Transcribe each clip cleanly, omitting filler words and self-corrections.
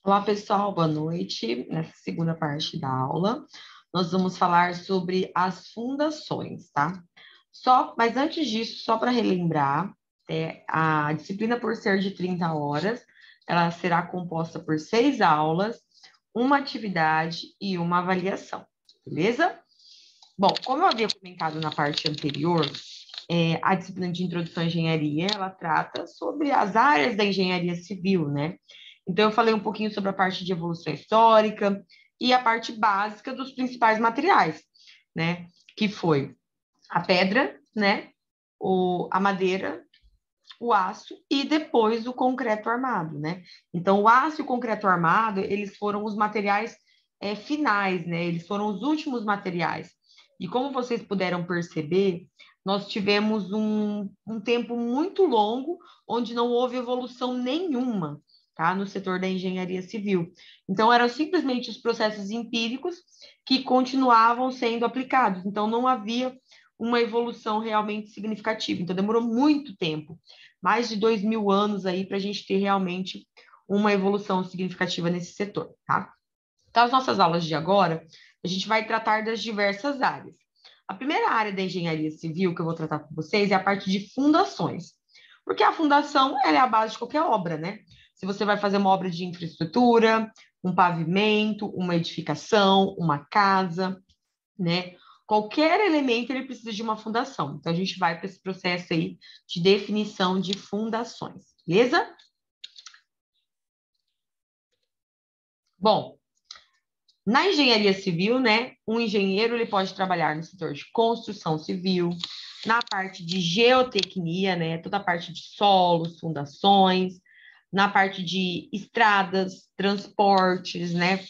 Olá, pessoal, boa noite. Nessa segunda parte da aula, nós vamos falar sobre as fundações, tá? Mas antes disso, só para relembrar, a disciplina, por ser de 30 horas, ela será composta por 6 aulas, uma atividade e uma avaliação, beleza? Bom, como eu havia comentado na parte anterior, a disciplina de Introdução à Engenharia, ela trata sobre as áreas da engenharia civil, né? Então, eu falei um pouquinho sobre a parte de evolução histórica e a parte básica dos principais materiais, né? Que foi a pedra, né? A madeira, o aço e depois o concreto armado, né? Então, o aço e o concreto armado, eles foram os materiais finais, né? Eles foram os últimos materiais. E como vocês puderam perceber, nós tivemos um tempo muito longo onde não houve evolução nenhuma, tá? No setor da engenharia civil. Então, eram simplesmente os processos empíricos que continuavam sendo aplicados. Então, não havia uma evolução realmente significativa. Então, demorou muito tempo, mais de 2.000 anos aí, para a gente ter realmente uma evolução significativa nesse setor, tá? Então, as nossas aulas de agora, a gente vai tratar das diversas áreas. A primeira área da engenharia civil que eu vou tratar com vocês é a parte de fundações. Porque a fundação, ela é a base de qualquer obra, né? Se você vai fazer uma obra de infraestrutura, um pavimento, uma edificação, uma casa, né? Qualquer elemento ele precisa de uma fundação. Então a gente vai para esse processo aí de definição de fundações, beleza? Bom, na engenharia civil, né, um engenheiro ele pode trabalhar no setor de construção civil, na parte de geotecnia, né, toda a parte de solos, fundações, na parte de estradas, transportes, né,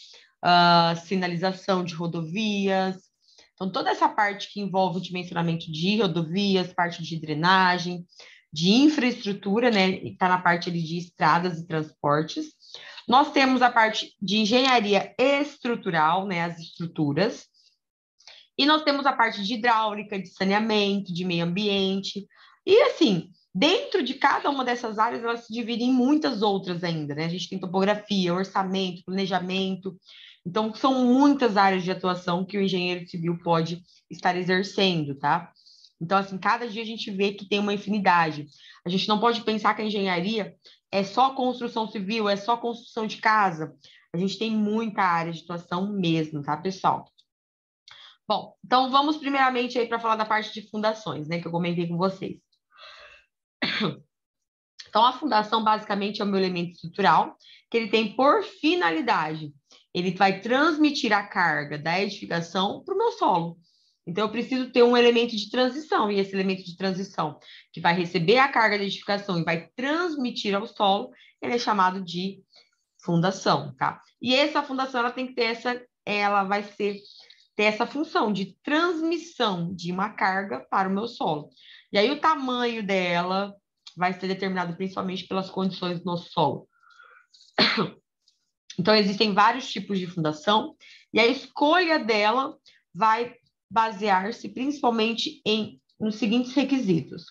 sinalização de rodovias. Então, toda essa parte que envolve o dimensionamento de rodovias, parte de drenagem, de infraestrutura, né, está na parte ali de estradas e transportes. Nós temos a parte de engenharia estrutural, né, as estruturas, e nós temos a parte de hidráulica, de saneamento, de meio ambiente, e assim, dentro de cada uma dessas áreas, elas se dividem em muitas outras ainda, né? A gente tem topografia, orçamento, planejamento, então são muitas áreas de atuação que o engenheiro civil pode estar exercendo, tá? Então, assim, cada dia a gente vê que tem uma infinidade. A gente não pode pensar que a engenharia é só construção civil, é só construção de casa. A gente tem muita área de atuação mesmo, tá, pessoal? Bom, então vamos primeiramente aí para falar da parte de fundações, né, que eu comentei com vocês. Então, a fundação basicamente é o meu elemento estrutural, que ele tem por finalidade, ele vai transmitir a carga da edificação para o meu solo. Então, eu preciso ter um elemento de transição, e esse elemento de transição, que vai receber a carga da edificação e vai transmitir ao solo, ele é chamado de fundação, tá? E essa fundação, ela tem que ter ela vai ter essa função de transmissão de uma carga para o meu solo. E aí, o tamanho dela vai ser determinado principalmente pelas condições do nosso solo. Então, existem vários tipos de fundação, e a escolha dela vai basear-se principalmente nos seguintes requisitos.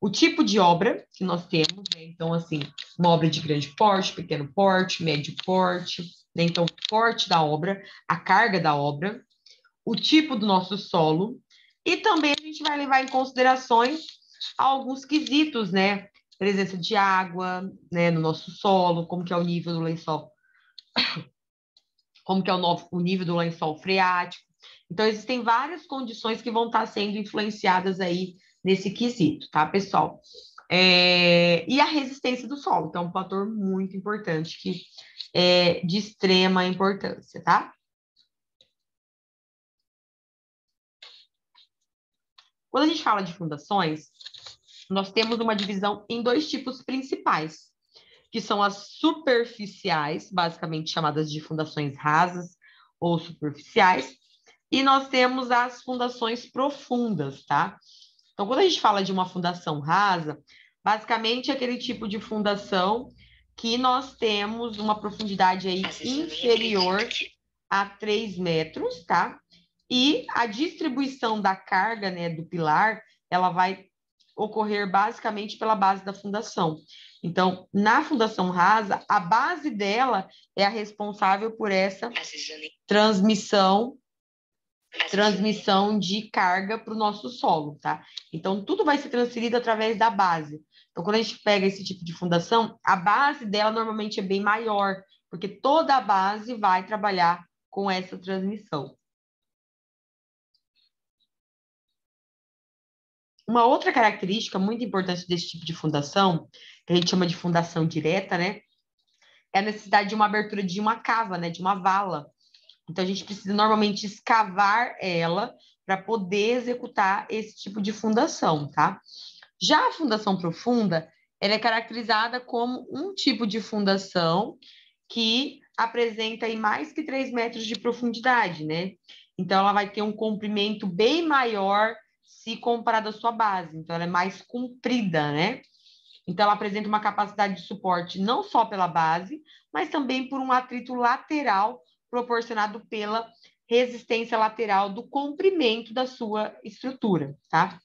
O tipo de obra que nós temos, né? Então, assim, uma obra de grande porte, pequeno porte, médio porte, né? Então, o porte da obra, a carga da obra, o tipo do nosso solo, e também a gente vai levar em considerações alguns quesitos, né? Presença de água, né, no nosso solo, como que é o nível do lençol, como que é o nível do lençol freático. Então, existem várias condições que vão estar sendo influenciadas aí nesse quesito, tá, pessoal? E a resistência do solo, então, é um fator muito importante, que é de extrema importância, tá? Quando a gente fala de fundações, nós temos uma divisão em dois tipos principais, que são as superficiais, basicamente chamadas de fundações rasas ou superficiais, e nós temos as fundações profundas, tá? Então, quando a gente fala de uma fundação rasa, basicamente é aquele tipo de fundação que nós temos uma profundidade aí inferior a 3 metros, tá? E a distribuição da carga, né, do pilar, ela vai ocorrer basicamente pela base da fundação. Então, na fundação rasa, a base dela é a responsável por essa transmissão de carga para o nosso solo, tá? Então, tudo vai ser transferido através da base. Então, quando a gente pega esse tipo de fundação, a base dela normalmente é bem maior, porque toda a base vai trabalhar com essa transmissão. Uma outra característica muito importante desse tipo de fundação, que a gente chama de fundação direta, né? É a necessidade de uma abertura de uma cava, né? De uma vala. Então, a gente precisa normalmente escavar ela para poder executar esse tipo de fundação, tá? Já a fundação profunda, ela é caracterizada como um tipo de fundação que apresenta aí mais que 3 metros de profundidade, né? Então, ela vai ter um comprimento bem maior se comparado à sua base. Então, ela é mais comprida, né? Então, ela apresenta uma capacidade de suporte não só pela base, mas também por um atrito lateral proporcionado pela resistência lateral do comprimento da sua estrutura, tá?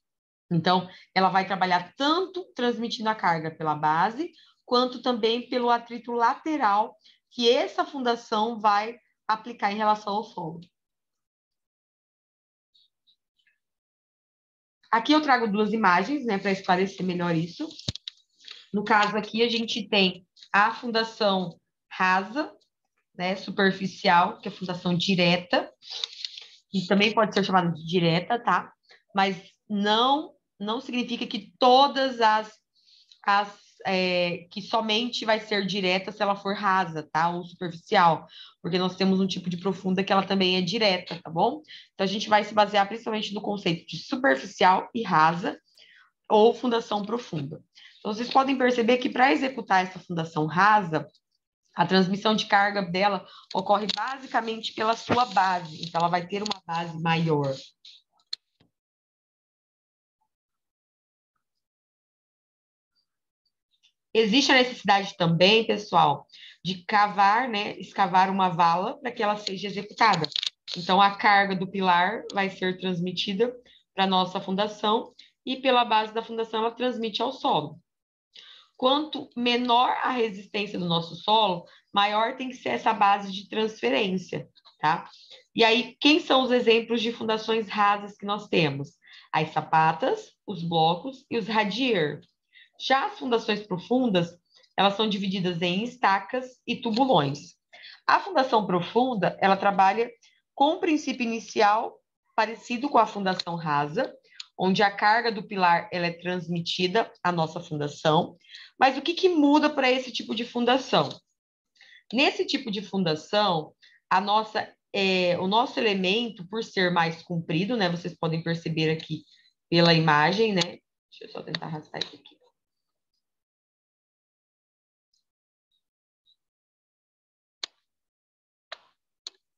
Então, ela vai trabalhar tanto transmitindo a carga pela base, quanto também pelo atrito lateral que essa fundação vai aplicar em relação ao solo. Aqui eu trago duas imagens, né, para esclarecer melhor isso. No caso aqui, a gente tem a fundação rasa, né, superficial, que é a fundação direta, que também pode ser chamada de direta, tá? Mas não significa que todas que somente vai ser direta se ela for rasa, tá? Ou superficial, porque nós temos um tipo de profunda que ela também é direta, tá bom? Então a gente vai se basear principalmente no conceito de superficial e rasa ou fundação profunda. Então vocês podem perceber que para executar essa fundação rasa, a transmissão de carga dela ocorre basicamente pela sua base, então ela vai ter uma base maior. Existe a necessidade também, pessoal, de cavar, né, escavar uma vala para que ela seja executada. Então, a carga do pilar vai ser transmitida para a nossa fundação e pela base da fundação ela transmite ao solo. Quanto menor a resistência do nosso solo, maior tem que ser essa base de transferência, tá? E aí, quem são os exemplos de fundações rasas que nós temos? As sapatas, os blocos e os radier. Já as fundações profundas, elas são divididas em estacas e tubulões. A fundação profunda, ela trabalha com um princípio inicial parecido com a fundação rasa, onde a carga do pilar ela é transmitida à nossa fundação. Mas o que muda para esse tipo de fundação? Nesse tipo de fundação, o nosso elemento, por ser mais comprido, né? Vocês podem perceber aqui pela imagem, né? Deixa eu só tentar arrastar isso aqui.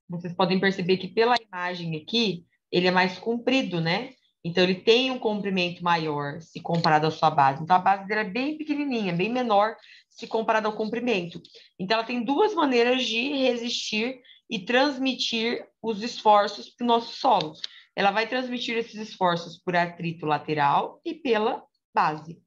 Vocês podem perceber que pela imagem aqui, ele é mais comprido, né? Então, ele tem um comprimento maior se comparado à sua base. Então, a base dele é bem pequenininha, bem menor se comparado ao comprimento. Então, ela tem duas maneiras de resistir e transmitir os esforços para o nosso solo. Ela vai transmitir esses esforços por atrito lateral e pela base.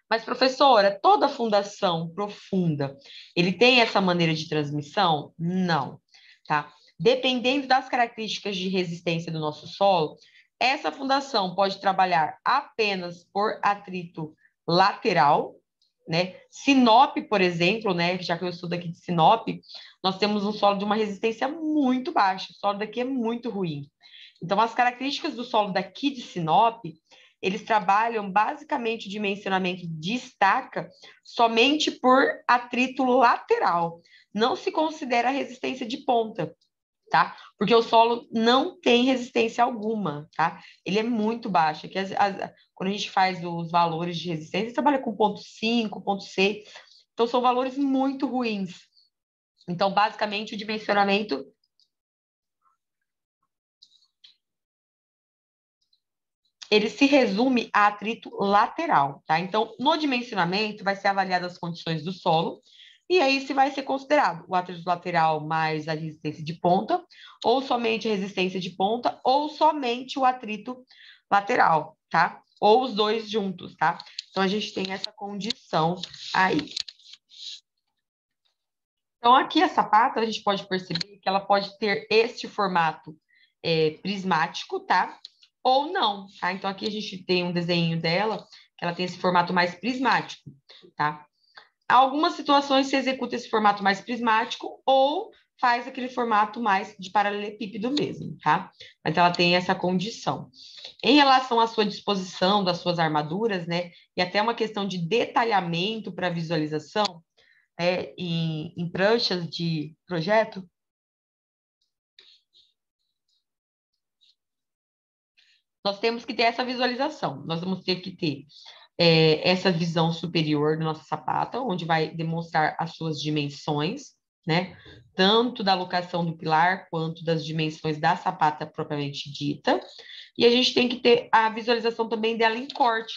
Mas, professora, toda fundação profunda, ele tem essa maneira de transmissão? Não, tá? Dependendo das características de resistência do nosso solo, essa fundação pode trabalhar apenas por atrito lateral, né? Sinop, por exemplo, né? Já que eu estudo aqui de Sinop, nós temos um solo de uma resistência muito baixa. O solo daqui é muito ruim. Então, as características do solo daqui de Sinop, eles trabalham basicamente o dimensionamento de estaca somente por atrito lateral. Não se considera resistência de ponta, tá? Porque o solo não tem resistência alguma, tá? Ele é muito baixo. Aqui, quando a gente faz os valores de resistência, a gente trabalha com 0,5, 0,6. Então, são valores muito ruins. Então, basicamente, o dimensionamento ele se resume a atrito lateral, tá? Então, no dimensionamento, vai ser avaliado as condições do solo, e aí se vai ser considerado o atrito lateral mais a resistência de ponta, ou somente a resistência de ponta, ou somente o atrito lateral, tá? ou os dois juntos, tá? Então, a gente tem essa condição aí. Então, aqui a sapata, a gente pode perceber que ela pode ter este formato prismático, tá? Ou não, tá? Então, aqui a gente tem um desenho dela, que ela tem esse formato mais prismático, tá? Algumas situações se executa esse formato mais prismático ou faz aquele formato mais de paralelepípedo mesmo, tá? Mas ela tem essa condição. Em relação à sua disposição das suas armaduras, né? E até uma questão de detalhamento para visualização, em pranchas de projeto, nós temos que ter essa visualização. Nós vamos ter que ter essa visão superior do nosso sapata, onde vai demonstrar as suas dimensões, né? Tanto da locação do pilar, quanto das dimensões da sapata propriamente dita. E a gente tem que ter a visualização também dela em corte,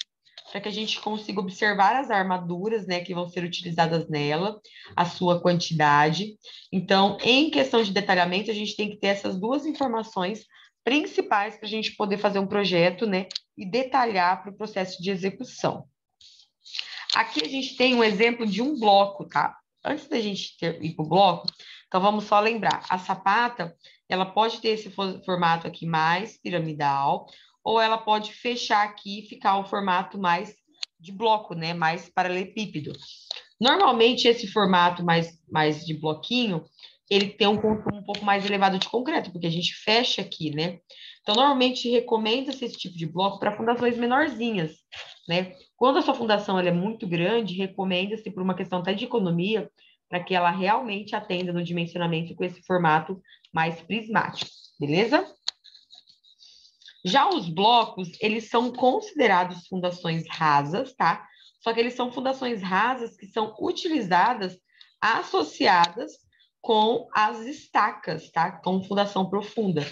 para que a gente consiga observar as armaduras, né, que vão ser utilizadas nela, a sua quantidade. Então, em questão de detalhamento, a gente tem que ter essas duas informações principais para a gente poder fazer um projeto, né, e detalhar para o processo de execução. Aqui a gente tem um exemplo de um bloco, tá? Antes da gente ir para o bloco, então vamos só lembrar, a sapata, ela pode ter esse formato aqui mais piramidal, ou ela pode fechar aqui e ficar o formato mais de bloco, né? Mais paralelepípedo. Normalmente, esse formato mais de bloquinho, ele tem um pouco mais elevado de concreto, porque a gente fecha aqui, né? Então, normalmente, recomenda-se esse tipo de bloco para fundações menorzinhas, né? Quando a sua fundação ela é muito grande, recomenda-se, por uma questão até de economia, para que ela realmente atenda no dimensionamento com esse formato mais prismático, beleza? Já os blocos, eles são considerados fundações rasas, tá? Só que eles são fundações rasas que são utilizadas associadas com as estacas, tá? Com fundação profunda.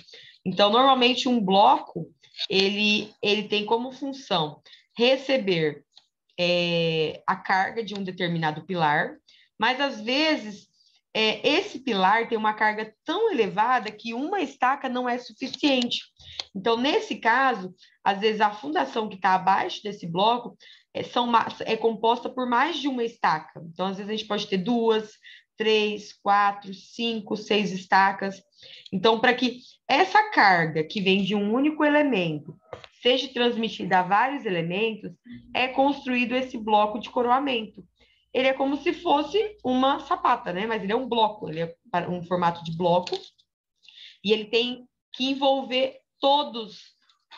Então, normalmente, um bloco, ele tem como função receber a carga de um determinado pilar, mas, às vezes, esse pilar tem uma carga tão elevada que uma estaca não é suficiente. Então, nesse caso, às vezes a fundação que está abaixo desse bloco é composta por mais de uma estaca. Então, às vezes a gente pode ter 2, 3, 4, 5, 6 estacas. Então, para que essa carga que vem de um único elemento seja transmitida a vários elementos, é construído esse bloco de coroamento. Ele é como se fosse uma sapata, né? Mas ele é um bloco, ele é um formato de bloco, e ele tem que envolver todas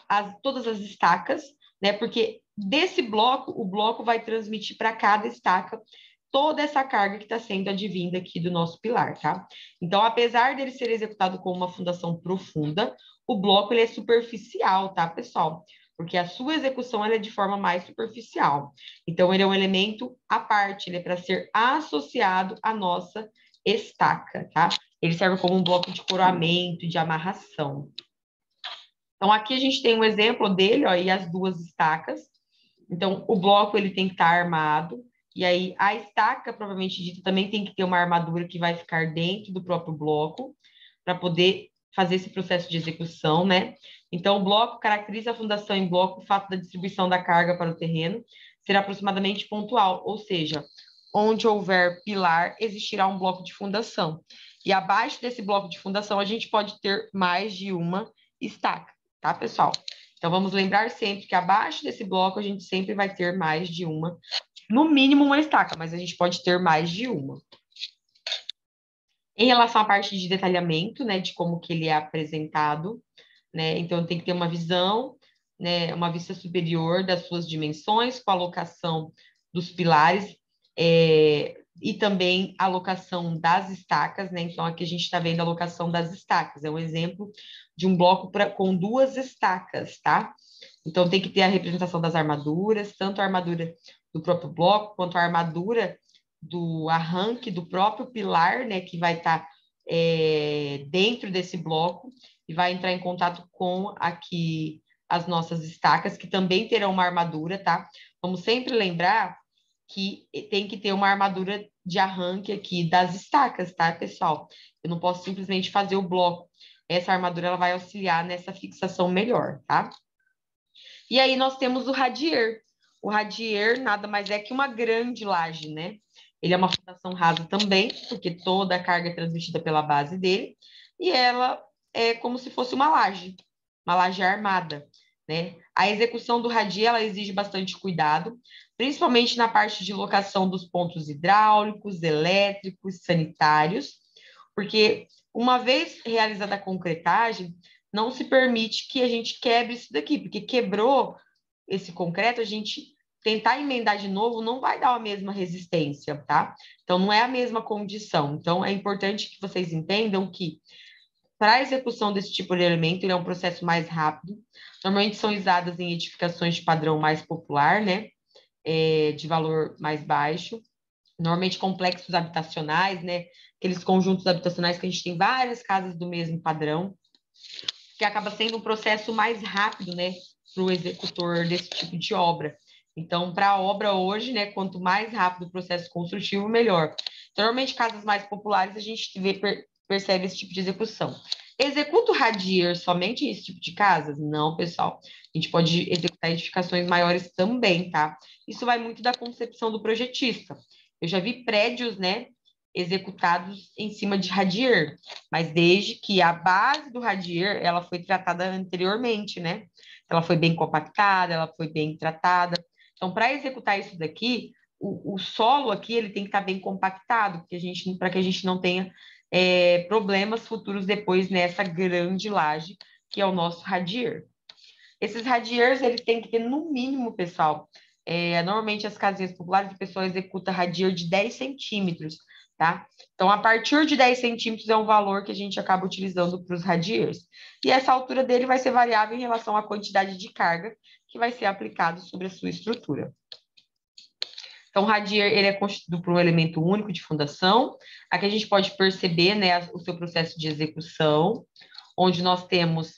as estacas, né? Porque desse bloco, o bloco vai transmitir para cada estaca toda essa carga que está sendo advinda aqui do nosso pilar, tá? Então, apesar dele ser executado com uma fundação profunda, o bloco ele é superficial, tá, pessoal? Porque a sua execução ela é de forma mais superficial. Então, ele é um elemento à parte, ele é para ser associado à nossa estaca, tá? Ele serve como um bloco de coroamento, de amarração. Então, aqui a gente tem um exemplo dele, ó, e as duas estacas. Então, o bloco ele tem que estar armado, e aí a estaca, propriamente dita, também tem que ter uma armadura que vai ficar dentro do próprio bloco, para poder fazer esse processo de execução, né? Então, o bloco caracteriza a fundação em bloco, o fato da distribuição da carga para o terreno será aproximadamente pontual, ou seja, onde houver pilar, existirá um bloco de fundação. E abaixo desse bloco de fundação, a gente pode ter mais de uma estaca, tá, pessoal? Então, vamos lembrar sempre que abaixo desse bloco, a gente sempre vai ter mais de uma, no mínimo uma estaca, mas a gente pode ter mais de uma. Em relação à parte de detalhamento, né, de como que ele é apresentado, né, então tem que ter uma visão, né, uma vista superior das suas dimensões, com a alocação dos pilares, e também a alocação das estacas, né, então aqui a gente está vendo a alocação das estacas, é um exemplo de um bloco com 2 estacas, tá? Então tem que ter a representação das armaduras, tanto a armadura do próprio bloco, quanto a armadura do arranque do próprio pilar, né, que vai estar dentro desse bloco e vai entrar em contato com aqui as nossas estacas, que também terão uma armadura, tá? Vamos sempre lembrar que tem que ter uma armadura de arranque aqui das estacas, tá, pessoal? Eu não posso simplesmente fazer o bloco. Essa armadura ela vai auxiliar nessa fixação melhor, tá? E aí nós temos o radier. O radier nada mais é que uma grande laje, né? Ele é uma fundação rasa também, porque toda a carga é transmitida pela base dele, e ela é como se fosse uma laje armada, né? A execução do radier, ela exige bastante cuidado, principalmente na parte de locação dos pontos hidráulicos, elétricos, sanitários, porque uma vez realizada a concretagem, não se permite que a gente quebre isso daqui, porque quebrou esse concreto, a gente tentar emendar de novo não vai dar a mesma resistência, tá? Então, não é a mesma condição. Então, é importante que vocês entendam que, para a execução desse tipo de elemento, ele é um processo mais rápido. Normalmente são usadas em edificações de padrão mais popular, né? De valor mais baixo. Normalmente complexos habitacionais, né? Aqueles conjuntos habitacionais que a gente tem várias casas do mesmo padrão, que acaba sendo um processo mais rápido, né, para o executor desse tipo de obra. Então, para a obra hoje, né, quanto mais rápido o processo construtivo, melhor. Normalmente, casas mais populares, a gente percebe esse tipo de execução. Executa o radier somente esse tipo de casas? Não, pessoal. A gente pode executar edificações maiores também, tá? Isso vai muito da concepção do projetista. Eu já vi prédios, né, executados em cima de radier, mas desde que a base do radier ela foi tratada anteriormente, né? Ela foi bem compactada, ela foi bem tratada. Então, para executar isso daqui, o solo aqui ele tem que estar bem compactado, para que a gente não tenha problemas futuros depois nessa grande laje que é o nosso radier. Esses radiers, eles têm que ter, no mínimo, pessoal, normalmente as casinhas populares, o pessoal executa radier de 10 centímetros, tá? Então, a partir de 10 centímetros é um valor que a gente acaba utilizando para os radiers. E essa altura dele vai ser variável em relação à quantidade de carga que vai ser aplicado sobre a sua estrutura. Então, o radier, ele é constituído por um elemento único de fundação. Aqui a gente pode perceber, né, o seu processo de execução, onde nós temos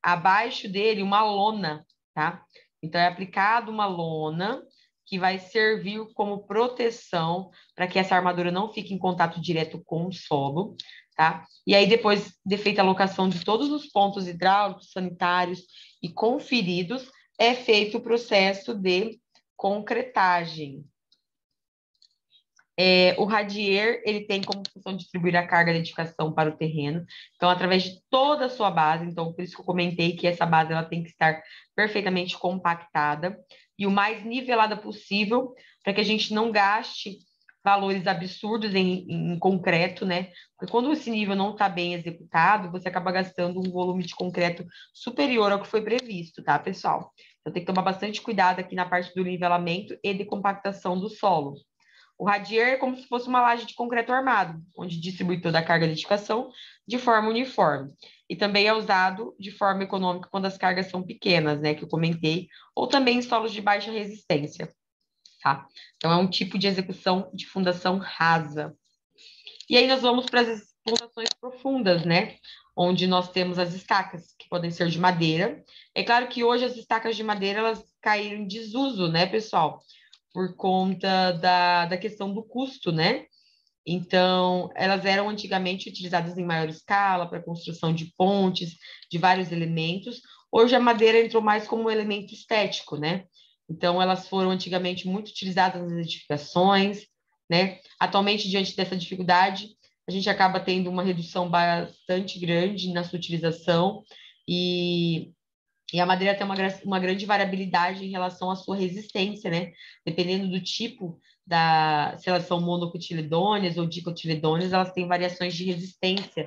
abaixo dele uma lona, tá? Então, é aplicado uma lona que vai servir como proteção para que essa armadura não fique em contato direto com o solo, tá? E aí, depois de feita a locação de todos os pontos hidráulicos, sanitários e conferidos, é feito o processo de concretagem. O radier, ele tem como função distribuir a carga de edificação para o terreno, então, através de toda a sua base, então, por isso que eu comentei que essa base, ela tem que estar perfeitamente compactada e o mais nivelada possível, para que a gente não gaste valores absurdos em concreto, né? Porque quando esse nível não está bem executado, você acaba gastando um volume de concreto superior ao que foi previsto, tá, pessoal? Então, tem que tomar bastante cuidado aqui na parte do nivelamento e de compactação do solo. O radier é como se fosse uma laje de concreto armado, onde distribui toda a carga de edificação de forma uniforme. E também é usado de forma econômica quando as cargas são pequenas, né, que eu comentei, ou também em solos de baixa resistência, tá? Então, é um tipo de execução de fundação rasa. E aí nós vamos para as fundações profundas, né? Onde nós temos as estacas, que podem ser de madeira. É claro que hoje as estacas de madeira, elas caíram em desuso, né, pessoal? Por conta da questão do custo, né? Então, elas eram antigamente utilizadas em maior escala para construção de pontes, de vários elementos. Hoje a madeira entrou mais como um elemento estético, né? Então, elas foram antigamente muito utilizadas nas edificações, né? Atualmente, diante dessa dificuldade, a gente acaba tendo uma redução bastante grande na sua utilização e a madeira tem uma grande variabilidade em relação à sua resistência, né? Dependendo do tipo se elas são monocotiledôneas ou dicotiledôneas, elas têm variações de resistência.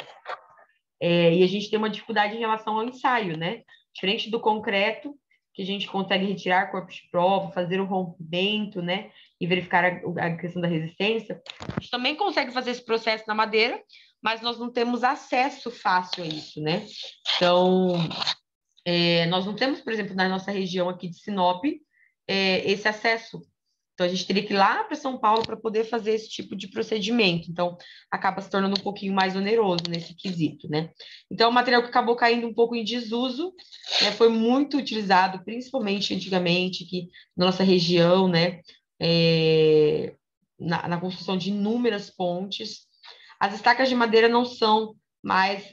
E a gente tem uma dificuldade em relação ao ensaio, né? Diferente do concreto, que a gente consegue retirar corpos de prova, fazer o rompimento, né? E verificar a questão da resistência. A gente também consegue fazer esse processo na madeira, mas nós não temos acesso fácil a isso, né? Então, nós não temos, por exemplo, na nossa região aqui de Sinop, esse acesso. Então, a gente teria que ir lá para São Paulo para poder fazer esse tipo de procedimento. Então, acaba se tornando um pouquinho mais oneroso nesse quesito, né? Então, é um material que acabou caindo um pouco em desuso, né? Foi muito utilizado, principalmente antigamente, aqui na nossa região, né? Na construção de inúmeras pontes. As estacas de madeira não são mas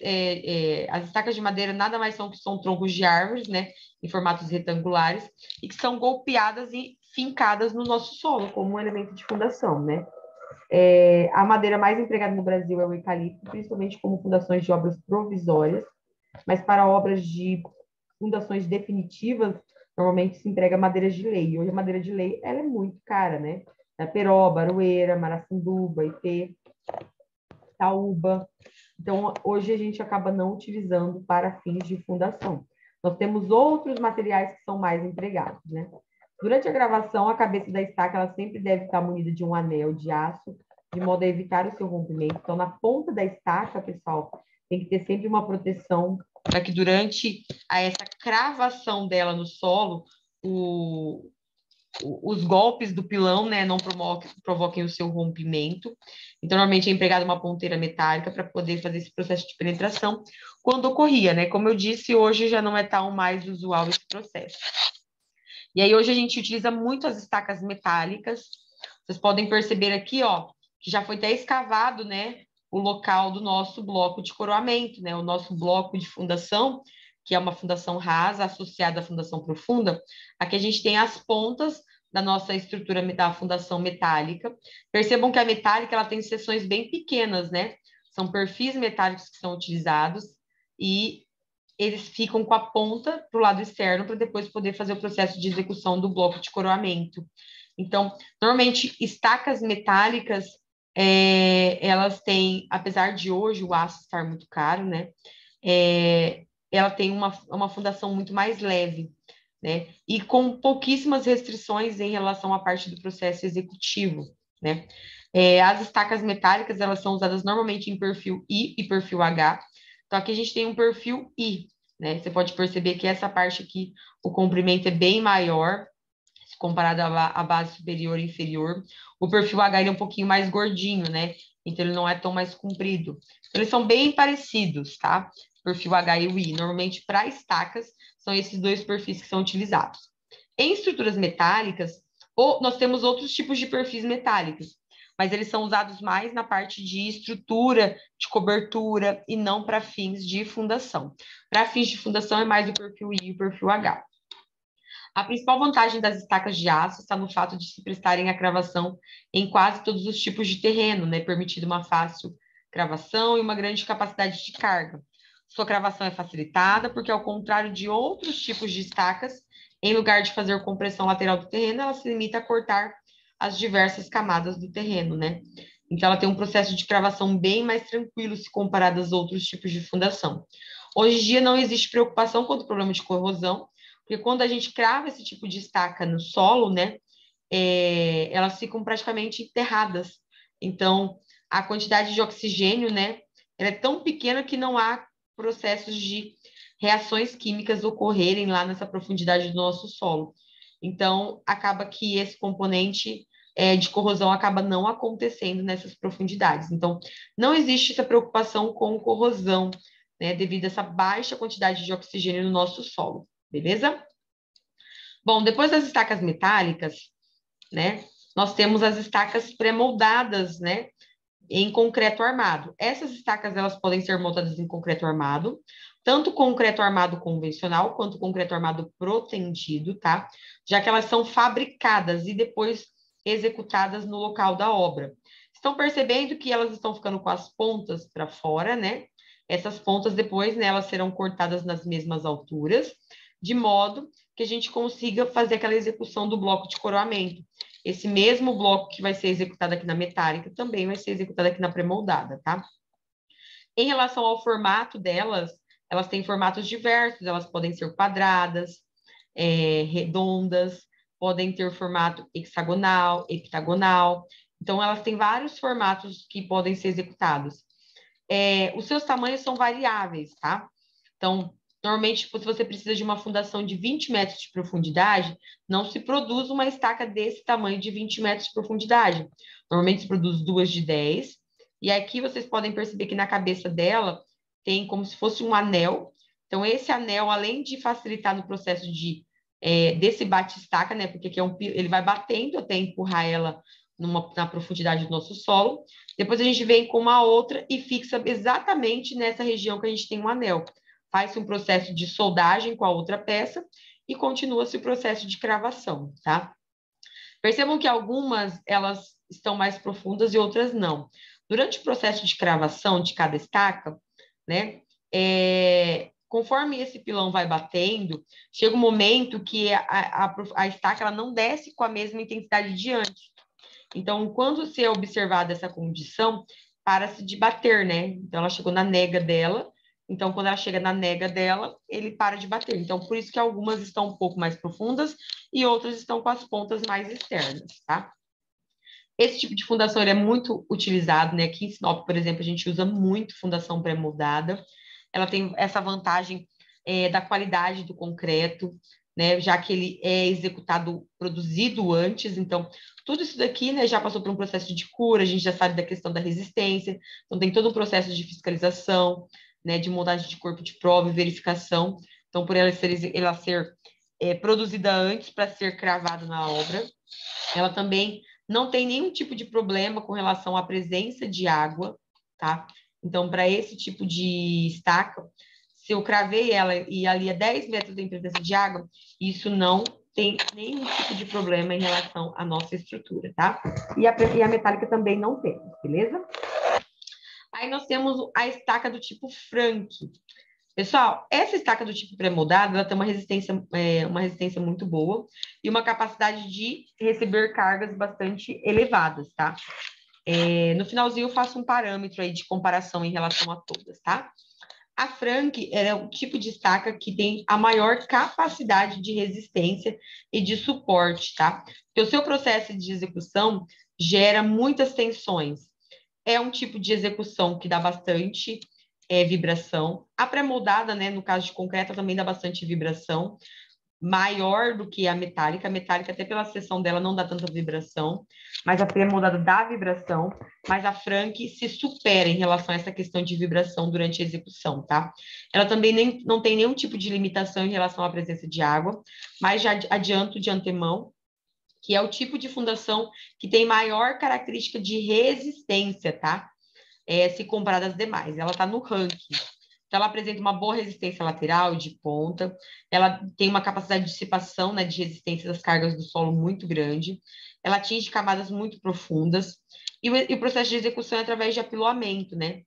as estacas de madeira nada mais são que são troncos de árvores, né, em formatos retangulares, e que são golpeadas e fincadas no nosso solo, como um elemento de fundação, né? A madeira mais empregada no Brasil é o eucalipto, principalmente como fundações de obras provisórias, mas para obras de fundações definitivas, normalmente se emprega madeiras de lei. Hoje a madeira de lei ela é muito cara, né? Peroba, aroeira, maraçunduba, ipê, taúba. Então, hoje a gente acaba não utilizando para fins de fundação. Nós temos outros materiais que são mais empregados, né? Durante a gravação, a cabeça da estaca ela sempre deve estar munida de um anel de aço, de modo a evitar o seu rompimento. Então, na ponta da estaca, pessoal, tem que ter sempre uma proteção para que durante essa cravação dela no solo, os golpes do pilão, né, não provoquem o seu rompimento. Então, normalmente é empregada uma ponteira metálica para poder fazer esse processo de penetração quando ocorria, né? Como eu disse, hoje já não é tão mais usual esse processo. E aí, hoje a gente utiliza muito as estacas metálicas. Vocês podem perceber aqui, ó, que já foi até escavado, né, o local do nosso bloco de coroamento, né? O nosso bloco de fundação, que é uma fundação rasa associada à fundação profunda. Aqui a gente tem as pontas da nossa estrutura da fundação metálica. Percebam que a metálica ela tem seções bem pequenas, né? São perfis metálicos que são utilizados e eles ficam com a ponta para o lado externo para depois poder fazer o processo de execução do bloco de coroamento. Então, normalmente, estacas metálicas, elas têm, apesar de hoje o aço estar muito caro, né? Ela tem uma fundação muito mais leve, né? E com pouquíssimas restrições em relação à parte do processo executivo, né? As estacas metálicas, elas são usadas normalmente em perfil I e perfil H. Então, aqui a gente tem um perfil I, né? Você pode perceber que essa parte aqui, o comprimento é bem maior, comparado à base superior e inferior. O perfil H ele é um pouquinho mais gordinho, né? Então, ele não é tão mais comprido. Então, eles são bem parecidos, tá? Perfil H e o I. Normalmente, para estacas, são esses dois perfis que são utilizados. Em estruturas metálicas, nós temos outros tipos de perfis metálicos, mas eles são usados mais na parte de estrutura, de cobertura, e não para fins de fundação. Para fins de fundação, é mais o perfil I e o perfil H. A principal vantagem das estacas de aço está no fato de se prestarem à cravação em quase todos os tipos de terreno, né, permitindo uma fácil cravação e uma grande capacidade de carga. Sua cravação é facilitada porque, ao contrário de outros tipos de estacas, em lugar de fazer compressão lateral do terreno, ela se limita a cortar as diversas camadas do terreno, né? Então, ela tem um processo de cravação bem mais tranquilo se comparado aos outros tipos de fundação. Hoje em dia, não existe preocupação quanto ao problema de corrosão, porque quando a gente crava esse tipo de estaca no solo, né, elas ficam praticamente enterradas. Então, a quantidade de oxigênio, né, ela é tão pequena que não há processos de reações químicas ocorrerem lá nessa profundidade do nosso solo. Então, acaba que esse componente de corrosão acaba não acontecendo nessas profundidades. Então, não existe essa preocupação com corrosão, né, devido a essa baixa quantidade de oxigênio no nosso solo. Beleza? Bom, depois das estacas metálicas, né, nós temos as estacas pré-moldadas, né, em concreto armado. Essas estacas, elas podem ser montadas em concreto armado, tanto concreto armado convencional, quanto concreto armado protendido, tá? Já que elas são fabricadas e depois executadas no local da obra. Estão percebendo que elas estão ficando com as pontas para fora, né? Essas pontas depois, né, elas serão cortadas nas mesmas alturas, de modo que a gente consiga fazer aquela execução do bloco de coroamento. Esse mesmo bloco que vai ser executado aqui na metálica também vai ser executado aqui na pré-moldada, tá? Em relação ao formato delas, elas têm formatos diversos, elas podem ser quadradas, redondas, podem ter formato hexagonal, heptagonal. Então, elas têm vários formatos que podem ser executados. Os seus tamanhos são variáveis, tá? Então, normalmente, se você precisa de uma fundação de 20 metros de profundidade, não se produz uma estaca desse tamanho de 20 metros de profundidade. Normalmente se produz duas de 10. E aqui vocês podem perceber que na cabeça dela tem como se fosse um anel. Então, esse anel, além de facilitar no processo desse bate-estaca, né? Porque aqui ele vai batendo até empurrar ela na profundidade do nosso solo. Depois a gente vem com uma outra e fixa exatamente nessa região que a gente tem um anel. Faz-se um processo de soldagem com a outra peça e continua-se o processo de cravação, tá? Percebam que algumas, elas estão mais profundas e outras não. Durante o processo de cravação de cada estaca, né, conforme esse pilão vai batendo, chega um momento que a estaca ela não desce com a mesma intensidade de antes. Então, quando se é observada essa condição, para-se de bater, né? Então, ela chegou na nega dela. Então, quando ela chega na nega dela, ele para de bater. Então, por isso que algumas estão um pouco mais profundas e outras estão com as pontas mais externas, tá? Esse tipo de fundação ele é muito utilizado, né? Aqui em Sinop, por exemplo, a gente usa muito fundação pré-moldada. Ela tem essa vantagem da qualidade do concreto, né? Já que ele é executado, produzido antes. Então, tudo isso daqui, né, já passou por um processo de cura, a gente já sabe da questão da resistência. Então, tem todo um processo de fiscalização, né? De montagem de corpo de prova e verificação. Então, por ela ser produzida antes para ser cravada na obra. Ela também não tem nenhum tipo de problema com relação à presença de água, tá? Então, para esse tipo de estaca, se eu cravei ela e ali a 10 metros tem presença de água, isso não tem nenhum tipo de problema em relação à nossa estrutura, tá? E a metálica também não tem, beleza? Aí nós temos a estaca do tipo Frank. Pessoal, essa estaca do tipo pré-moldado, ela tem uma resistência muito boa e uma capacidade de receber cargas bastante elevadas, tá? No finalzinho eu faço um parâmetro aí de comparação em relação a todas, tá? A Frank é o tipo de estaca que tem a maior capacidade de resistência e de suporte, tá? Porque o seu processo de execução gera muitas tensões. É um tipo de execução que dá bastante vibração. A pré-moldada, né, no caso de concreto, também dá bastante vibração, maior do que a metálica. A metálica, até pela seção dela, não dá tanta vibração, mas a pré-moldada dá vibração, mas a Frank se supera em relação a essa questão de vibração durante a execução, tá? Ela também não tem nenhum tipo de limitação em relação à presença de água, mas já adianto de antemão que é o tipo de fundação que tem maior característica de resistência, tá? Se comparada às demais. Ela está no ranking. Então, ela apresenta uma boa resistência lateral de ponta, ela tem uma capacidade de dissipação, né, de resistência das cargas do solo muito grande, ela atinge camadas muito profundas, e o processo de execução é através de apiloamento, né?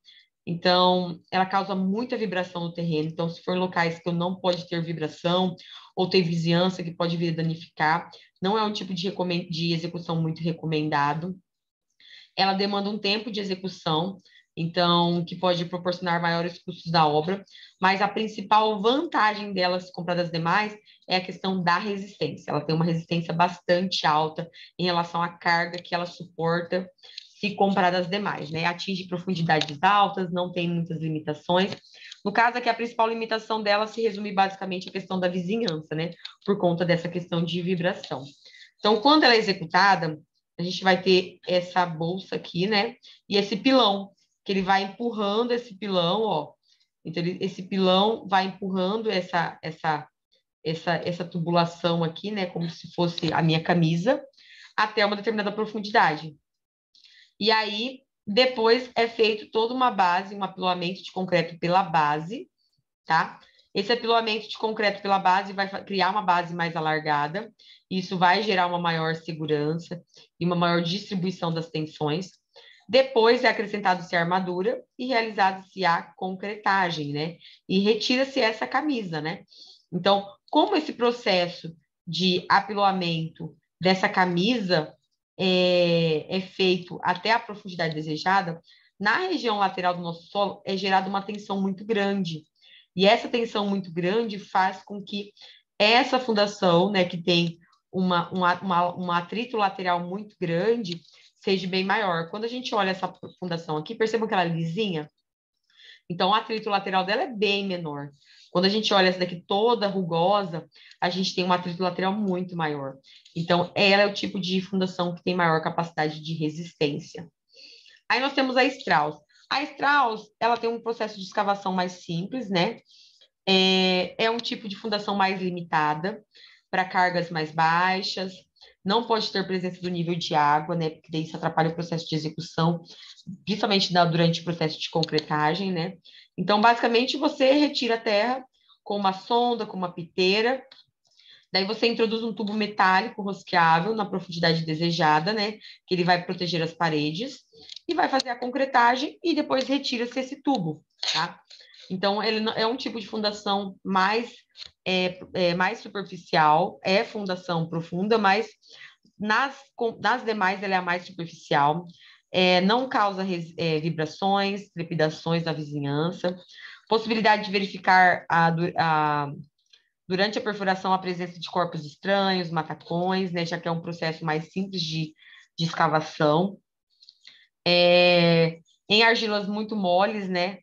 Então, ela causa muita vibração no terreno. Então, se for locais que não pode ter vibração ou ter vizinhança que pode vir a danificar, não é um tipo de execução muito recomendado. Ela demanda um tempo de execução, então, que pode proporcionar maiores custos da obra, mas a principal vantagem dela, se comparada às demais, é a questão da resistência. Ela tem uma resistência bastante alta em relação à carga que ela suporta, se comparada às demais, né? Atinge profundidades altas, não tem muitas limitações. No caso aqui, a principal limitação dela se resume basicamente à questão da vizinhança, né? Por conta dessa questão de vibração. Então, quando ela é executada, a gente vai ter essa bolsa aqui, né? E esse pilão, que ele vai empurrando esse pilão, ó. Então, esse pilão vai empurrando essa tubulação aqui, né? Como se fosse a minha camisa, até uma determinada profundidade. E aí, depois é feito toda uma base, um apilamento de concreto pela base, tá? Esse apilamento de concreto pela base vai criar uma base mais alargada, isso vai gerar uma maior segurança e uma maior distribuição das tensões. Depois é acrescentado-se a armadura e realizado-se a concretagem, né? E retira-se essa camisa, né? Então, como esse processo de apilamento dessa camisa é feito até a profundidade desejada, na região lateral do nosso solo é gerada uma tensão muito grande. E essa tensão muito grande faz com que essa fundação, né, que tem um atrito lateral muito grande, seja bem maior. Quando a gente olha essa fundação aqui, percebam que ela é lisinha? Então, o atrito lateral dela é bem menor. Quando a gente olha essa daqui toda rugosa, a gente tem um atrito lateral muito maior. Então, ela é o tipo de fundação que tem maior capacidade de resistência. Aí nós temos a Strauss. A Strauss, ela tem um processo de escavação mais simples, né? É um tipo de fundação mais limitada, para cargas mais baixas, não pode ter presença do nível de água, né? Porque daí isso atrapalha o processo de execução, principalmente durante o processo de concretagem, né? Então, basicamente, você retira a terra com uma sonda, com uma piteira, daí você introduz um tubo metálico rosqueável na profundidade desejada, né? Que ele vai proteger as paredes, e vai fazer a concretagem e depois retira-se esse tubo, tá? Então, ele é um tipo de fundação mais superficial, é fundação profunda, mas nas demais ela é a mais superficial, não causa vibrações, trepidações da vizinhança, possibilidade de verificar durante a perfuração a presença de corpos estranhos, matacões, né, já que é um processo mais simples de escavação. Em argilas muito moles, né,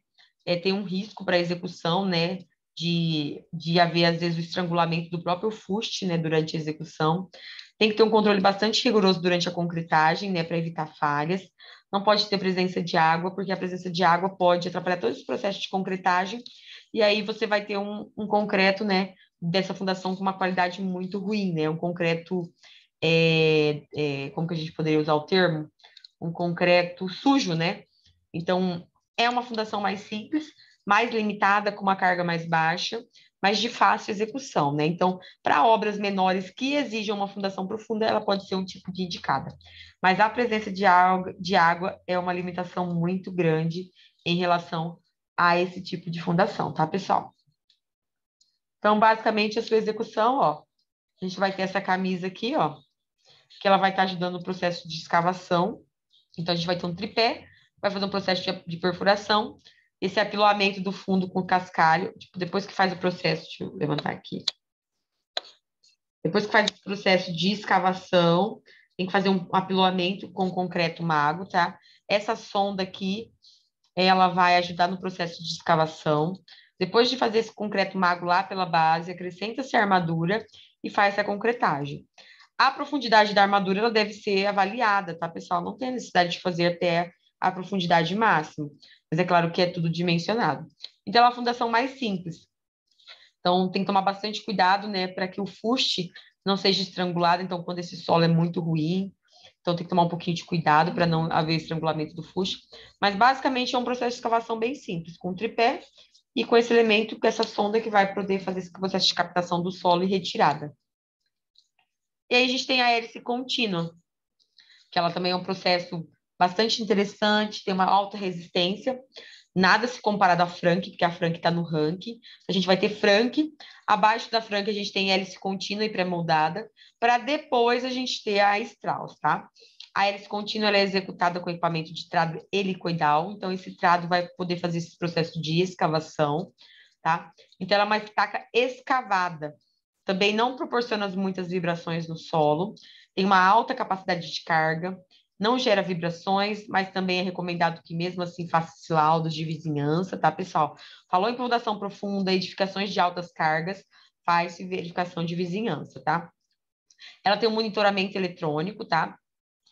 tem um risco para execução, né, de haver, às vezes, o estrangulamento do próprio fuste, né, durante a execução. Tem que ter um controle bastante rigoroso durante a concretagem, né, para evitar falhas. Não pode ter presença de água, porque a presença de água pode atrapalhar todo esse processo de concretagem, e aí você vai ter um concreto, né, dessa fundação com uma qualidade muito ruim, né, um concreto, como que a gente poderia usar o termo? Um concreto sujo, né? Então, é uma fundação mais simples, mais limitada, com uma carga mais baixa, mas de fácil execução, né? Então, para obras menores que exijam uma fundação profunda, ela pode ser um tipo de indicada. Mas a presença de água é uma limitação muito grande em relação a esse tipo de fundação, tá, pessoal? Então, basicamente, a sua execução, ó, a gente vai ter essa camisa aqui, ó, que ela vai estar ajudando no processo de escavação. Então, a gente vai ter um tripé, vai fazer um processo de perfuração, esse apilamento do fundo com cascalho, tipo, depois que faz o processo, deixa eu levantar aqui, depois que faz o processo de escavação, tem que fazer um apilamento com concreto mago, tá? Essa sonda aqui, ela vai ajudar no processo de escavação. Depois de fazer esse concreto mago lá pela base, acrescenta-se a armadura e faz a concretagem. A profundidade da armadura ela deve ser avaliada, tá, pessoal? Não tem necessidade de fazer até a profundidade máxima, mas é claro que é tudo dimensionado. Então, é uma fundação mais simples. Então, tem que tomar bastante cuidado, né, para que o fuste não seja estrangulado. Então, quando esse solo é muito ruim, então tem que tomar um pouquinho de cuidado para não haver estrangulamento do fuste. Mas, basicamente, é um processo de escavação bem simples, com tripé e com esse elemento, com essa sonda que vai poder fazer esse processo de captação do solo e retirada. E aí a gente tem a hélice contínua, que ela também é um processo bastante interessante, tem uma alta resistência, nada se comparado à Frank, porque a Frank está no ranking. A gente vai ter Frank, abaixo da Frank a gente tem hélice contínua e pré-moldada, para depois a gente ter a Strauss, tá? A hélice contínua ela é executada com equipamento de trado helicoidal, então esse trado vai poder fazer esse processo de escavação, tá? Então ela é uma estaca escavada, também não proporciona muitas vibrações no solo, tem uma alta capacidade de carga, não gera vibrações, mas também é recomendado que mesmo assim faça laudos de vizinhança, tá, pessoal? Falou em fundação profunda, edificações de altas cargas, faz-se verificação de vizinhança, tá? Ela tem um monitoramento eletrônico, tá?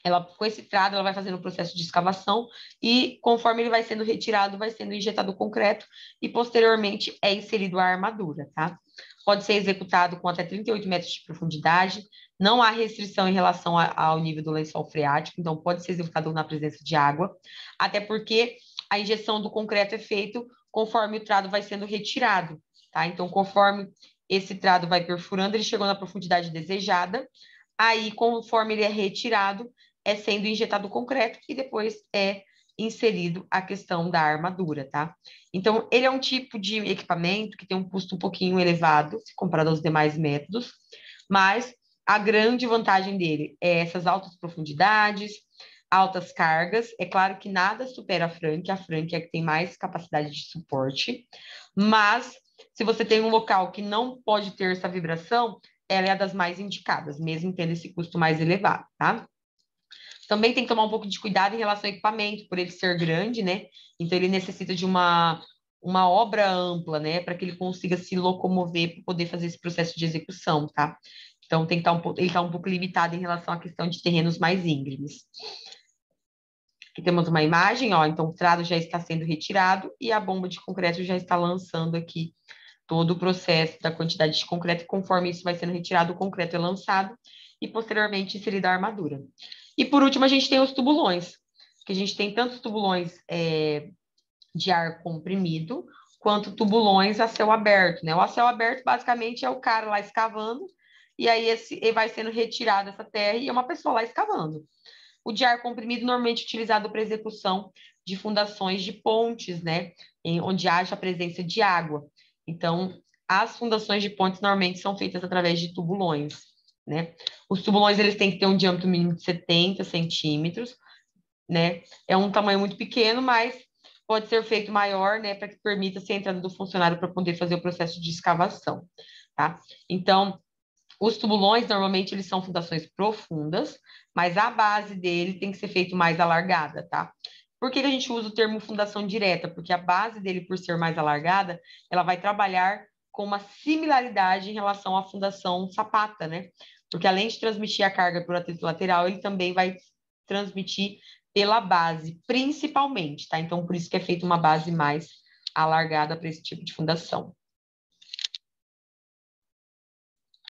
Ela, com esse trado, ela vai fazendo o processo de escavação e, conforme ele vai sendo retirado, vai sendo injetado o concreto e, posteriormente, é inserido a armadura, tá? Pode ser executado com até 38 metros de profundidade, não há restrição em relação ao nível do lençol freático, então pode ser executado na presença de água, até porque a injeção do concreto é feito conforme o trado vai sendo retirado, tá? Então, conforme esse trado vai perfurando, ele chegou na profundidade desejada, aí, conforme ele é retirado, é sendo injetado o concreto e depois é inserido a questão da armadura, tá? Então, ele é um tipo de equipamento que tem um custo um pouquinho elevado, se comparado aos demais métodos, mas a grande vantagem dele é essas altas profundidades, altas cargas. É claro que nada supera a Frank é a que tem mais capacidade de suporte, mas se você tem um local que não pode ter essa vibração, ela é a das mais indicadas, mesmo tendo esse custo mais elevado, tá? Também tem que tomar um pouco de cuidado em relação ao equipamento, por ele ser grande, né? Então, ele necessita de uma obra ampla, né? Para que ele consiga se locomover para poder fazer esse processo de execução, tá? Então, tem que estar ele está um pouco limitado em relação à questão de terrenos mais íngremes. Aqui temos uma imagem, ó. Então, o trado já está sendo retirado e a bomba de concreto já está lançando aqui todo o processo da quantidade de concreto, e conforme isso vai sendo retirado, o concreto é lançado e posteriormente inserida a armadura. E por último, a gente tem os tubulões, que a gente tem tantos tubulões de ar comprimido, quanto tubulões a céu aberto, né? O a céu aberto, basicamente, é o cara lá escavando, e aí ele vai sendo retirado essa terra e é uma pessoa lá escavando. O de ar comprimido, normalmente utilizado para execução de fundações de pontes, né? Onde haja a presença de água. Então, as fundações de pontes normalmente são feitas através de tubulões, né? Os tubulões, eles têm que ter um diâmetro mínimo de 70 centímetros, né? É um tamanho muito pequeno, mas pode ser feito maior, né? Para que permita a entrada do funcionário para poder fazer o processo de escavação, tá? Então, os tubulões, normalmente, eles são fundações profundas, mas a base dele tem que ser feito mais alargada, tá? Por que a gente usa o termo fundação direta? Porque a base dele, por ser mais alargada, ela vai trabalhar com uma similaridade em relação à fundação sapata, né? Porque além de transmitir a carga por atrito lateral, ele também vai transmitir pela base, principalmente, tá? Então, por isso que é feita uma base mais alargada para esse tipo de fundação.